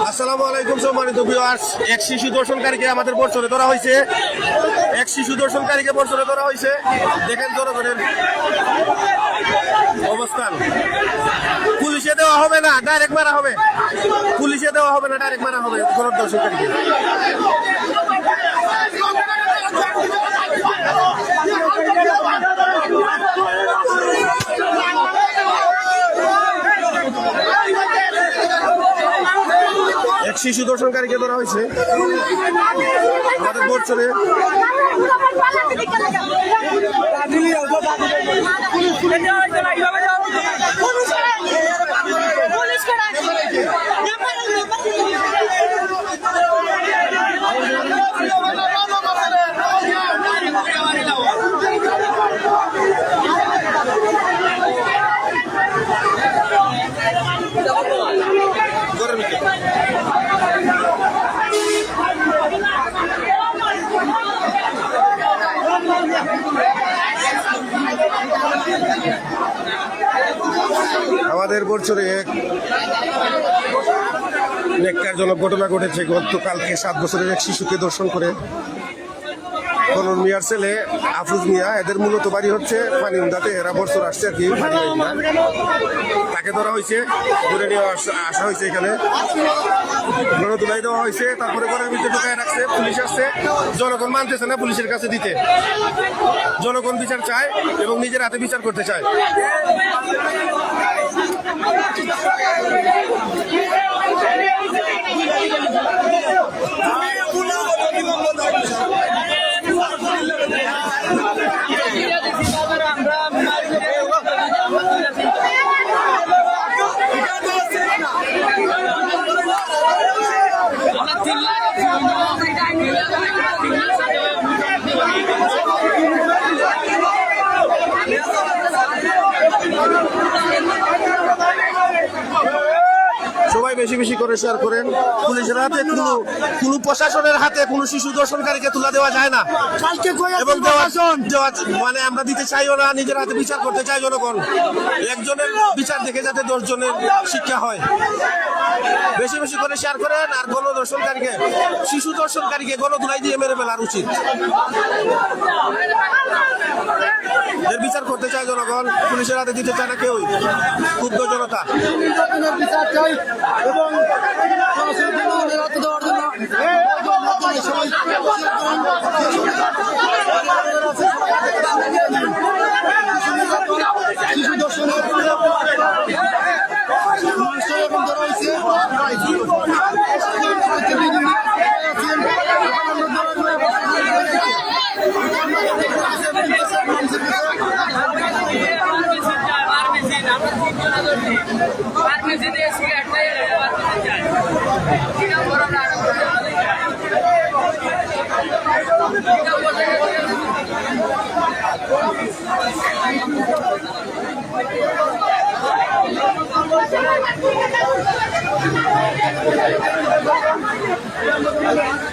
আসসালামু আলাইকুম সম্মানিত ভিউয়ার্স, এক শিশু দর্শনকারীকে আমাদের বর্ষণে ধরা হয়েছে। এক শিশু দর্শনকারীকে বর্ষণে ধরা হয়েছে। দেখেন জনগণের অবস্থান। পুলিশে দেওয়া হবে না, ডাইরেক্ট মারা হবে। পুলিশে দেওয়া হবে না, ডাইরেক্ট মারা হবে কোন দর্শনকারীকে। এক শিশু দর্শনকারীকে ধরা হয়েছে আমাদের বর্ষণে। আমাদের বছরে এক ন্যাক্কারজনক ঘটনা ঘটেছে। গতকালকে 7 বছরের এক শিশুকে ধর্ষণ করে কনন মিয়ার ছেলে আফরুজ মিয়া। এদের মূলত বাড়ি হচ্ছে পানিউন্দাতে। এরা বছর আসছে আর কি, তাকে ধরা হয়েছে, ধরে নিয়ে আসা হয়েছে এখানে, তুলাই দেওয়া হয়েছে। তারপরে ঘরের ভিতরে ঢুকায় রাখছে, পুলিশ আসছে। জনগণ মানতেছে না পুলিশের কাছে দিতে। জনগণ বিচার চায় এবং নিজের হাতে বিচার করতে চায়। সবাই বেশি বেশি করে শেয়ার করেন। পুলিশের হাতে কোনো প্রশাসনের হাতে কোনো শিশু দর্শনকারীকে তুলে দেওয়া যায় না এবং মানে আমরা দিতে চাইও না। নিজের হাতে বিচার করতে চাই জনগণ। একজনের বিচার দেখে যাতে 10 জনের শিক্ষা হয়। বেশি বেশি করে শেয়ার করেন। আর গণদর্শনকারীকে, শিশু দর্শনকারীকে গণধুলাই দিয়ে মেরে ফেলার উচিত। এর বিচার করতে চায় জনগণ, পুলিশের হাতে দিতে চায় না কেউই। ক্ষুব্ধ জনতা। বিচার চাই এবং শিশু দর্শনের Thank you.